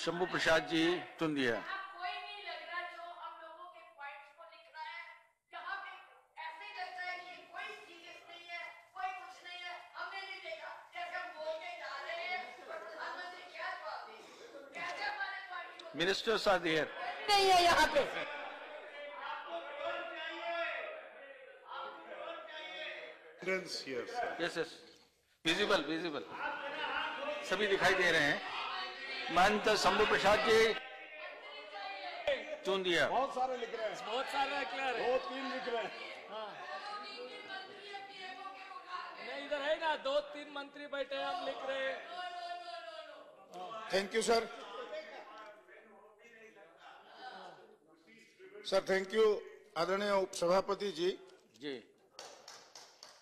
Shambhu Prasad ji Tundiya. Ministers are there. नहीं है यहाँ पे। यस यस, विजिबल विजिबल, सभी दिखाई दे रहे हैं। महंत शंभू प्रसाद जी टुंडिया। बहुत सारे लिख रहे हैं, बहुत सारे लिख रहे हैं, 2-3 लिख रहे हैं। हाँ। नहीं, इधर है ना 2-3 मंत्री बैठे हैं, हम लिख रहे हैं। Thank you sir. Sir thank you. आदरणीय उपसभापति जी,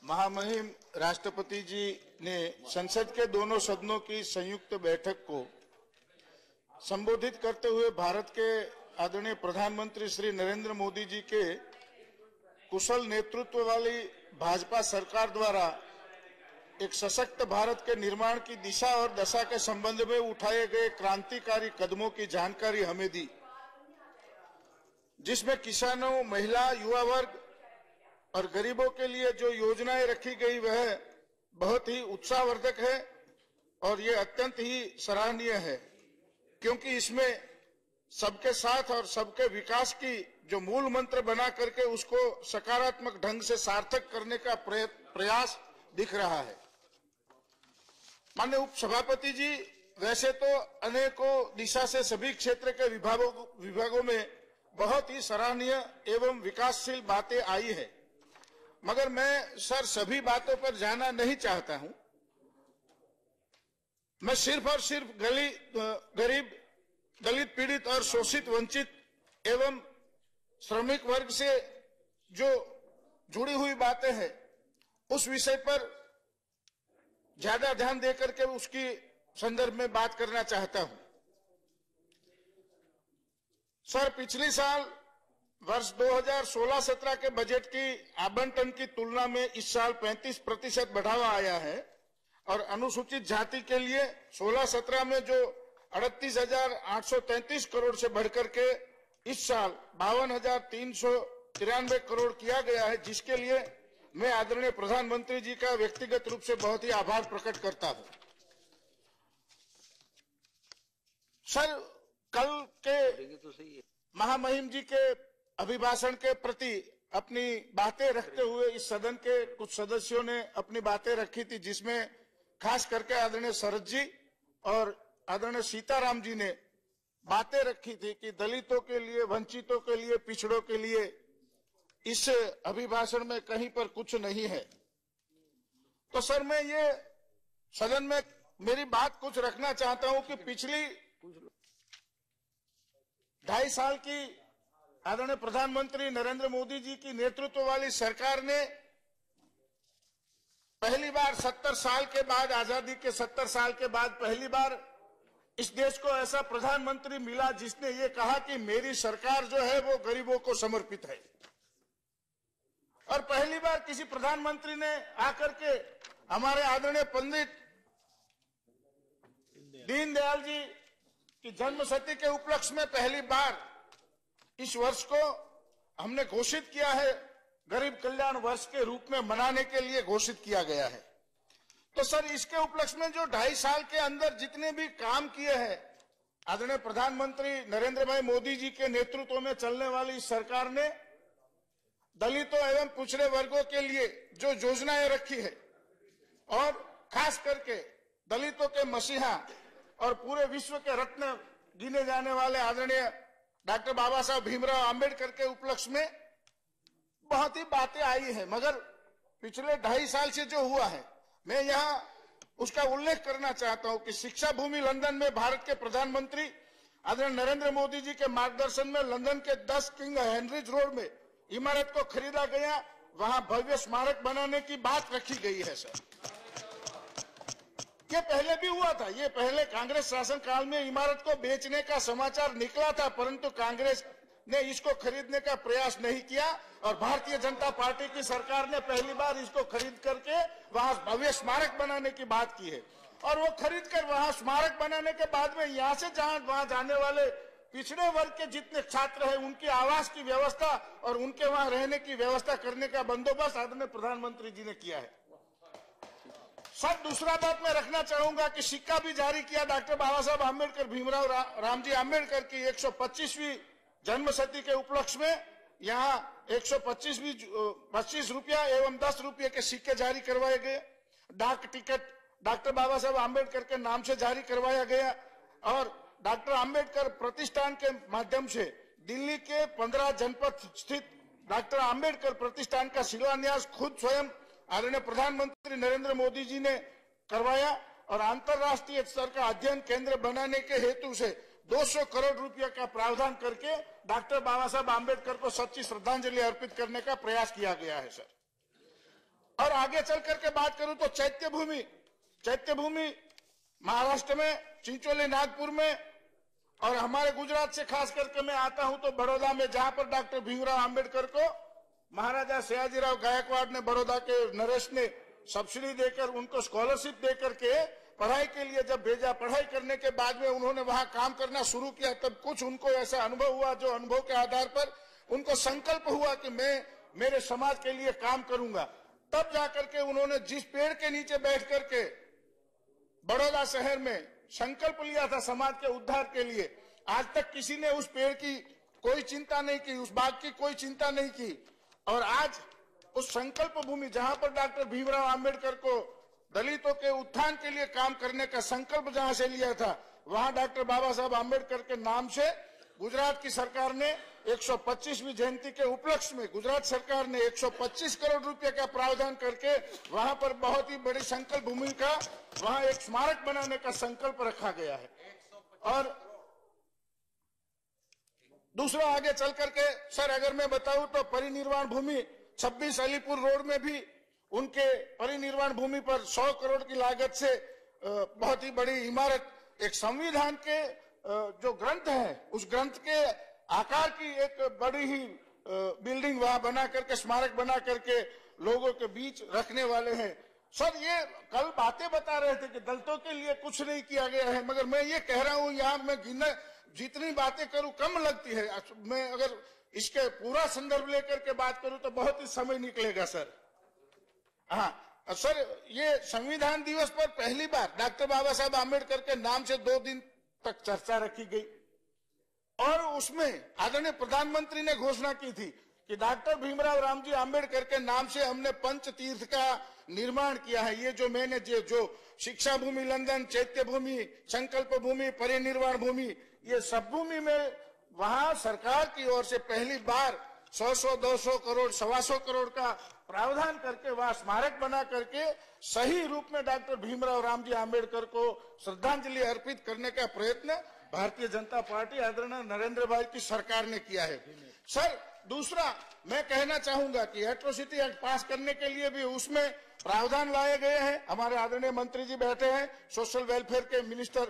महामहिम राष्ट्रपति जी ने संसद के दोनों सदनों की संयुक्त बैठक को संबोधित करते हुए भारत के आदरणीय प्रधानमंत्री श्री नरेंद्र मोदी जी के कुशल नेतृत्व वाली भाजपा सरकार द्वारा एक सशक्त भारत के निर्माण की दिशा और दशा के संबंध में उठाए गए क्रांतिकारी कदमों की जानकारी हमें दी, जिसमें किसानों, महिला, युवा वर्ग और गरीबों के लिए जो योजनाएं रखी गई वह बहुत ही उत्साहवर्धक है और ये अत्यंत ही सराहनीय है, क्योंकि इसमें सबके साथ और सबके विकास की जो मूल मंत्र बना करके उसको सकारात्मक ढंग से सार्थक करने का प्रयास दिख रहा है। माननीय उपसभापति जी, वैसे तो अनेकों दिशा से सभी क्षेत्र के विभागों में बहुत ही सराहनीय एवं विकासशील बातें आई है, मगर मैं सर सभी बातों पर जाना नहीं चाहता हूं। मैं सिर्फ और सिर्फ गरीब, दलित, पीड़ित और शोषित, वंचित एवं श्रमिक वर्ग से जो जुड़ी हुई बातें हैं उस विषय पर ज्यादा ध्यान देकर के उसकी संदर्भ में बात करना चाहता हूं। सर, पिछले साल वर्ष 2016-17 के बजट की आवंटन की तुलना में इस साल 35% बढ़ावा आया है और अनुसूचित जाति के लिए 16-17 में जो 38,833 करोड़ से बढ़कर के इस साल 52,393 करोड़ किया गया है, जिसके लिए मैं आदरणीय प्रधानमंत्री जी का व्यक्तिगत रूप से बहुत ही आभार प्रकट करता हूं। सर, कल के महामहिम जी के अभिभाषण के प्रति अपनी बातें रखते हुए इस सदन के कुछ सदस्यों ने अपनी बातें रखी थी, जिसमें खास करके आदरणीय शरद जी और आदरणीय सीताराम जी ने बातें रखी थी कि दलितों के लिए, वंचितों के लिए, पिछड़ों के लिए इस अभिभाषण में कहीं पर कुछ नहीं है। तो सर, मैं ये सदन में मेरी बात कुछ रखना चाहता हूं कि पिछली 2.5 साल की आदरणीय प्रधानमंत्री नरेंद्र मोदी जी की नेतृत्व वाली सरकार ने पहली बार 70 साल के बाद, आजादी के 70 साल के बाद पहली बार इस देश को ऐसा प्रधानमंत्री मिला जिसने ये कहा कि मेरी सरकार जो है वो गरीबों को समर्पित है। और पहली बार किसी प्रधानमंत्री ने आकर के हमारे आदरणीय पंडित दीनदयाल जी की जन्मशती के उपलक्ष्य में पहली बार इस वर्ष को हमने घोषित किया है, गरीब कल्याण वर्ष के रूप में मनाने के लिए घोषित किया गया है। तो सर, इसके उपलक्ष्य में जो 2.5 साल के अंदर जितने भी काम किए हैं आदरणीय प्रधानमंत्री नरेंद्र भाई मोदी जी के नेतृत्व में चलने वाली इस सरकार ने दलितों एवं पिछड़े वर्गों के लिए जो योजनाएं रखी है और खास करके दलितों के मसीहा और पूरे विश्व के रत्न गिने जाने वाले आदरणीय डॉक्टर बाबा साहब भीमराव आम्बेडकर के उपलक्ष्य में बहुत ही बातें आई है, मगर पिछले 2.5 साल से जो हुआ है मैं यहाँ उसका उल्लेख करना चाहता हूं कि शिक्षा भूमि लंदन में भारत के प्रधानमंत्री आदरणीय नरेंद्र मोदी जी के मार्गदर्शन में लंदन के 10 किंग हेनरीज रोड में इमारत को खरीदा गया, वहां भव्य स्मारक बनाने की बात रखी गई है। सर, ये पहले भी हुआ था, ये पहले कांग्रेस शासन काल में इमारत को बेचने का समाचार निकला था, परंतु कांग्रेस ने इसको खरीदने का प्रयास नहीं किया और भारतीय जनता पार्टी की सरकार ने पहली बार इसको खरीद करके वहां भव्य स्मारक बनाने की बात की है। और वो खरीद कर वहां स्मारक बनाने के बाद में यहाँ से वहां जाने वाले पिछड़े वर्ग के जितने छात्र हैं उनकी आवास की व्यवस्था और उनके वहां रहने की व्यवस्था करने का बंदोबस्त आदरणीय प्रधानमंत्री जी ने किया है। सर, दूसरा बात मैं रखना चाहूंगा कि सिक्का भी जारी किया डॉक्टर बाबा साहब आम्बेडकर, भीमराव रामजी आम्बेडकर की 125वीं जन्मशती के उपलक्ष्य में यहाँ 125 रुपया एवं 10 रुपये के सिक्के जारी करवाए गए। डाक टिकट डॉक्टर बाबा साहब आम्बेडकर के नाम से जारी करवाया गया और डॉक्टर आम्बेडकर प्रतिष्ठान के माध्यम से दिल्ली के 15 जनपद स्थित डॉक्टर आम्बेडकर प्रतिष्ठान का शिलान्यास खुद स्वयं आदरणीय प्रधानमंत्री नरेंद्र मोदी जी ने करवाया और अंतर्राष्ट्रीय स्तर का अध्ययन केंद्र बनाने के हेतु से 200 करोड़ रुपया का प्रावधान करके डॉक्टर बाबा साहब आम्बेडकर को सच्ची श्रद्धांजलि अर्पित करने का प्रयास किया गया है सर। और आगे चल करके बात करूं तो चैत्य भूमि महाराष्ट्र में चिंचोली नागपुर में और हमारे गुजरात से खास करके मैं आता हूं तो बड़ौदा में, जहां पर डॉक्टर भीमराव आम्बेडकर को महाराजा सयाजीराव गायकवाड़ ने, बड़ौदा के नरेश ने सब्सिडी देकर उनको स्कॉलरशिप देकर के पढ़ाई के लिए जब भेजा, पढ़ाई करने के बाद में उन्होंने वहां काम करना शुरू किया, तब कुछ उनको ऐसा अनुभव हुआ जो अनुभव के आधार पर उनको संकल्प हुआ कि मैं मेरे समाज के लिए काम करूंगा। तब जाकर के उन्होंने जिस पेड़ के नीचे बैठ करके बड़ौदा शहर में संकल्प लिया था समाज के उद्धार के लिए, आज तक किसी ने उस पेड़ की कोई चिंता नहीं की, उस बाग की कोई चिंता नहीं की। और आज उस संकल्प भूमि जहां पर डॉक्टर भीमराव आम्बेडकर को दलितों के उत्थान के लिए काम करने का संकल्प जहां से लिया था, वहां डॉक्टर बाबा साहब आम्बेडकर के नाम से गुजरात की सरकार ने 125वीं जयंती के उपलक्ष्य में गुजरात सरकार ने 125 करोड़ रुपए का प्रावधान करके वहां पर बहुत ही बड़ी संकल्प भूमि का वहां एक स्मारक बनाने का संकल्प रखा गया है। और दूसरा आगे चल करके सर अगर मैं बताऊं तो परिनिर्वाण भूमि 26 अलीपुर रोड में भी उनके परिनिर्वाण भूमि पर 100 करोड़ की लागत से बहुत ही बड़ी इमारत, एक संविधान के जो ग्रंथ है उस ग्रंथ के आकार की एक बड़ी ही बिल्डिंग वहां बना करके, स्मारक बना करके लोगों के बीच रखने वाले हैं। सर ये कल बातें बता रहे थे कि दलितों के लिए कुछ नहीं किया गया है, मगर मैं ये कह रहा हूं यहाँ मैं जितनी बातें करूं कम लगती है। मैं अगर इसके पूरा संदर्भ लेकर के बात करूं तो बहुत ही समय निकलेगा सर। हाँ सर, ये संविधान दिवस पर पहली बार डॉक्टर बाबा साहब आम्बेडकर के नाम से 2 दिन तक चर्चा रखी गई और उसमें आदरणीय प्रधानमंत्री ने घोषणा की थी कि डॉक्टर भीमराव रामजी आम्बेडकर के नाम से हमने पंच तीर्थ का निर्माण किया है। ये जो मैंने जो शिक्षा भूमि लंदन, चैत्य भूमि, संकल्प भूमि, परिनिर्वाण भूमि, ये सब भूमि में वहां सरकार की ओर से पहली बार 100, 200 करोड़, 125 करोड़ का प्रावधान करके वहां स्मारक बना करके सही रूप में डॉक्टर भीमराव रामजी आम्बेडकर को श्रद्धांजलि अर्पित करने का प्रयत्न भारतीय जनता पार्टी आदरणीय नरेंद्र भाई की सरकार ने किया है। सर दूसरा मैं कहना चाहूंगा कि एट्रोसिटी एक्ट पास करने के लिए भी उसमें प्रावधान लाए गए हैं। हमारे आदरणीय मंत्री जी बैठे हैं, सोशल वेलफेयर के मिनिस्टर,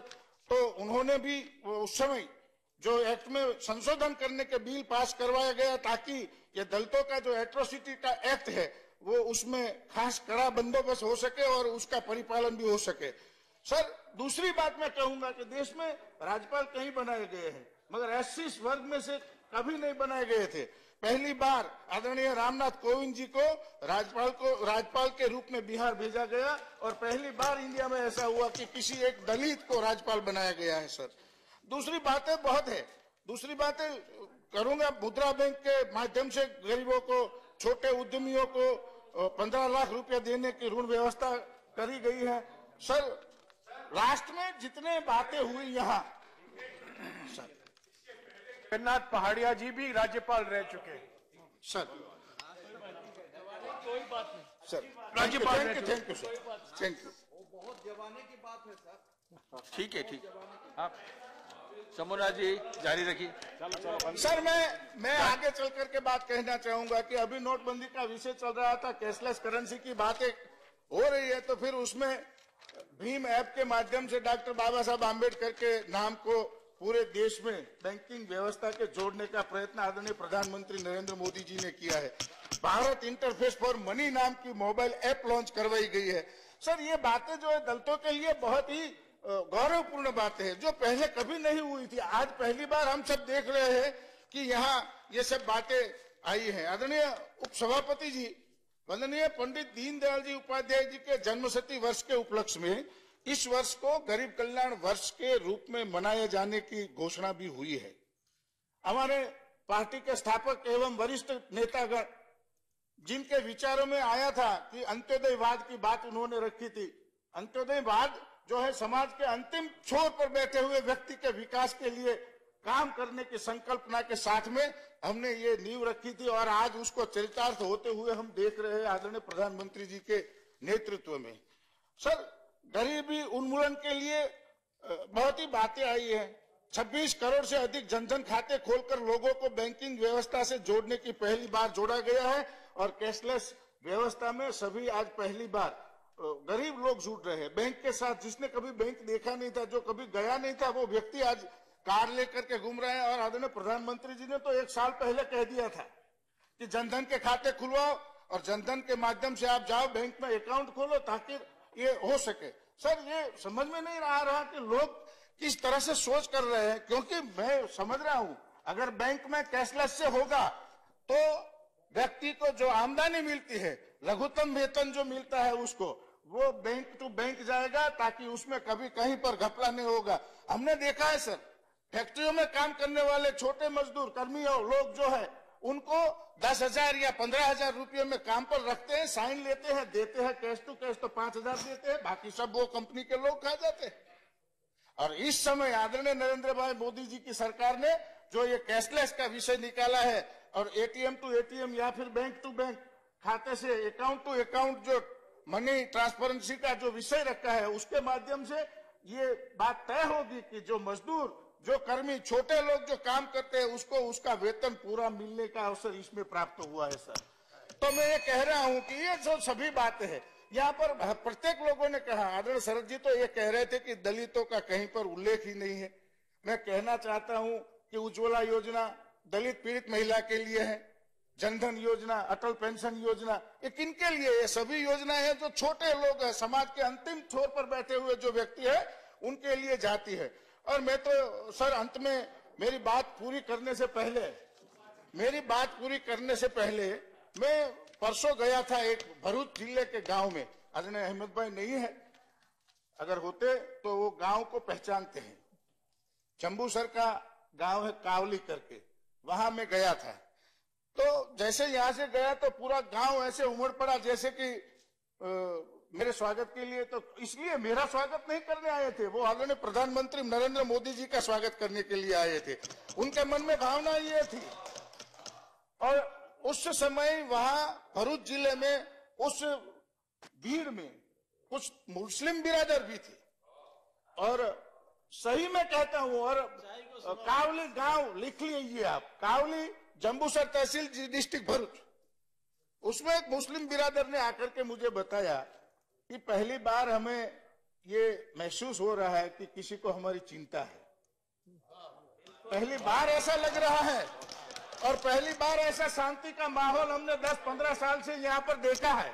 तो उन्होंने भी उस समय जो एक्ट में संशोधन करने के बिल पास करवाया गया ताकि ये दलितों का जो एट्रोसिटी का एक्ट है वो उसमें खास कड़ा बंदोबस्त हो सके और उसका परिपालन भी हो सके। सर दूसरी बात मैं कहूंगा कि देश में राज्यपाल कहीं बनाए गए हैं मगर एससी वर्ग में से कभी नहीं बनाए गए थे। पहली बार आदरणीय रामनाथ कोविंद जी को राज्यपाल के रूप में बिहार भेजा गया और पहली बार इंडिया में ऐसा हुआ कि किसी एक दलित को राज्यपाल बनाया गया है। सर दूसरी बातें बहुत है, दूसरी बातें करूंगा। मुद्रा बैंक के माध्यम से गरीबों को, छोटे उद्यमियों को 15 लाख रुपया देने की ऋण व्यवस्था करी गई है। सर राष्ट्र में जितने बातें हुई यहाँ, जगन्नाथ पहाड़िया जी भी राज्यपाल रह चुके हैं। सर कोई बात नहीं सर, राज्यपाल thank you sir, thank you. बहुत जमाने की बात है सर। ठीक है, ठीक। आप समूना जी जारी रखिए। सर मैं आगे चल करके बात कहना चाहूंगा कि अभी नोटबंदी का विषय चल रहा था, कैशलेस करेंसी की बातें हो रही है, तो फिर उसमें भीम ऐप के माध्यम से डॉक्टर बाबा साहब आम्बेडकर के नाम को पूरे देश में बैंकिंग व्यवस्था के जोड़ने का प्रयत्न आदरणीय प्रधानमंत्री नरेंद्र मोदी जी ने किया है। भारत इंटरफेस फॉर मनी नाम की मोबाइल ऐप लॉन्च करवाई गई है। सर ये बातें जो है दलितों के लिए बहुत ही गौरवपूर्ण बातें हैं, जो पहले कभी नहीं हुई थी। आज पहली बार हम सब देख रहे हैं कि यहाँ ये सब बातें आई हैं। आदरणीय उपसभापति जी, वंदनीय पंडित दीनदयाल जी उपाध्याय जी के जन्मशती वर्ष के उपलक्ष्य में इस वर्ष को गरीब कल्याण वर्ष के रूप में मनाए जाने की घोषणा भी हुई है। हमारे पार्टी के स्थापक एवं वरिष्ठ नेतागण, जिनके विचारों में आया था कि अंत्योदयवाद की बात उन्होंने रखी थी। अंत्योदयवाद जो है समाज के अंतिम छोर पर बैठे हुए व्यक्ति के विकास के लिए काम करने की संकल्पना के साथ में हमने ये नींव रखी थी और आज उसको चरितार्थ होते हुए हम देख रहे हैं आदरणीय प्रधानमंत्री जी के नेतृत्व में। सर, गरीबी उन्मूलन के लिए बहुत ही बातें आई है। 26 करोड़ से अधिक जनधन खाते खोलकर लोगों को बैंकिंग व्यवस्था से जोड़ने की पहली बार जोड़ा गया है और कैशलेस व्यवस्था में सभी आज पहली बार गरीब लोग जुड़ रहे हैं बैंक के साथ। जिसने कभी बैंक देखा नहीं था, जो कभी गया नहीं था, वो व्यक्ति आज कार लेकर के घूम रहे हैं। और आदरणीय प्रधानमंत्री जी ने तो 1 साल पहले कह दिया था कि जनधन के खाते खुलवाओ और जनधन के माध्यम से आप जाओ बैंक में अकाउंट खोलो ताकि ये हो सके। सर, ये समझ में नहीं आ रहा कि लोग किस तरह से सोच कर रहे हैं, क्योंकि मैं समझ रहा हूं अगर बैंक में कैशलेस से होगा तो व्यक्ति को जो आमदनी मिलती है, लघुतम वेतन जो मिलता है, उसको वो बैंक टू बैंक जाएगा ताकि उसमें कभी कहीं पर घपला नहीं होगा। हमने देखा है सर, फैक्ट्रियों में काम करने वाले छोटे मजदूर कर्मी और लोग जो है उनको 10,000 या 15,000 रुपये में काम पर रखते हैं, साइन लेते हैं, देते हैं कैश टू कैश तो 5,000 देते हैं, बाकी सब वो कंपनी के लोग खा जाते हैं। और इस समय आदरणीय नरेंद्र भाई मोदी जी की सरकार ने जो ये कैशलेस का विषय निकाला है और एटीएम टू एटीएम या फिर बैंक टू बैंक खाते से अकाउंट टू अकाउंट जो मनी ट्रांसपेरेंसी का जो विषय रखा है, उसके माध्यम से ये बात तय होगी कि जो मजदूर, जो कर्मी, छोटे लोग जो काम करते हैं, उसको उसका वेतन पूरा मिलने का अवसर इसमें प्राप्त हुआ है सर। तो मैं ये कह रहा हूं कि ये जो सभी बातें हैं यहाँ पर प्रत्येक लोगों ने कहा, आदरणीय शरद जी तो ये कह रहे थे कि दलितों का कहीं पर उल्लेख ही नहीं है। मैं कहना चाहता हूं कि उज्ज्वला योजना दलित पीड़ित महिला के लिए है, जनधन योजना, अटल पेंशन योजना, ये किनके लिए? ये सभी योजनाएं हैं जो छोटे लोग हैं, समाज के अंतिम छोर पर बैठे हुए जो व्यक्ति है उनके लिए जाती है। और मैं तो सर अंत में मेरी बात पूरी करने से पहले मैं परसों गया था एक भरूच जिले के गांव में। आदरणीय अहमद भाई नहीं है, अगर होते तो वो गांव को पहचानते हैं। जम्बूसर का गांव है कावली करके, वहां मैं गया था। तो जैसे यहां से गया तो पूरा गांव ऐसे उमड़ पड़ा जैसे कि मेरे स्वागत के लिए, तो इसलिए मेरा स्वागत नहीं करने आए थे, वो आदरणीय प्रधानमंत्री नरेंद्र मोदी जी का स्वागत करने के लिए आए थे। उनके मन में भावना ये थी। और उस समय वहां भरूच जिले में उस भीड़ में कुछ मुस्लिम बिरादर भी थे। और सही में कहता हूं, और कावली गांव लिख लीजिए आप, कावली जम्बूसर तहसील डिस्ट्रिक्ट भरूच, उसमें एक मुस्लिम बिरादर ने आकर के मुझे बताया कि पहली बार हमें ये महसूस हो रहा है कि किसी को हमारी चिंता है। पहली बार ऐसा लग रहा है और पहली बार ऐसा शांति का माहौल हमने 10-15 साल से यहाँ पर देखा है।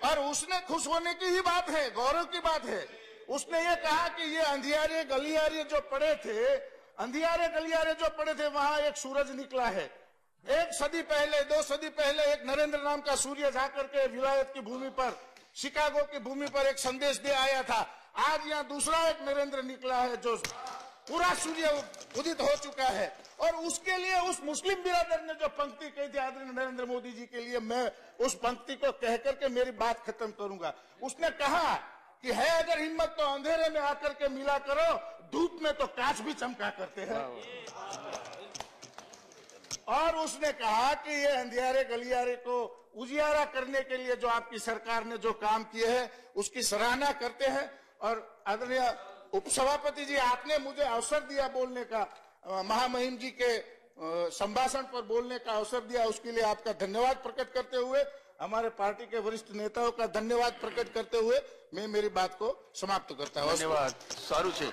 और उसने खुश होने की ही बात है, गौरव की बात है। उसने ये कहा कि ये अंधियारे गलियारे जो पड़े थे, वहां एक सूरज निकला है। 1 सदी पहले, 2 सदी पहले एक नरेंद्र नाम का सूर्य जाकर के विलायत की भूमि पर, शिकागो की भूमि पर एक संदेश दे आया था। आज यहाँ दूसरा एक नरेंद्र निकला है जो पूरा सूर्य उदित हो चुका है। और उसके लिए उस मुस्लिम बिरादर ने जो पंक्ति कही थी आदरणीय नरेंद्र मोदी जी के लिए, मैं उस पंक्ति को कह करके मेरी बात खत्म करूंगा। उसने कहा कि है अगर हिम्मत तो अंधेरे में आकर के मिला करो, धूप में तो कांच भी चमका करते हैं। और उसने कहा कि ये अंधियारे गलियारे को उजियारा करने के लिए जो आपकी सरकार ने जो काम किए हैं उसकी सराहना करते हैं। और आदरणीय उपसभापति जी, आपने मुझे अवसर दिया बोलने का, महामहिम जी के संभाषण पर बोलने का अवसर दिया, उसके लिए आपका धन्यवाद प्रकट करते हुए, हमारे पार्टी के वरिष्ठ नेताओं का धन्यवाद प्रकट करते हुए मैं मेरी बात को समाप्त करता हूँ। धन्यवाद। सारू छे।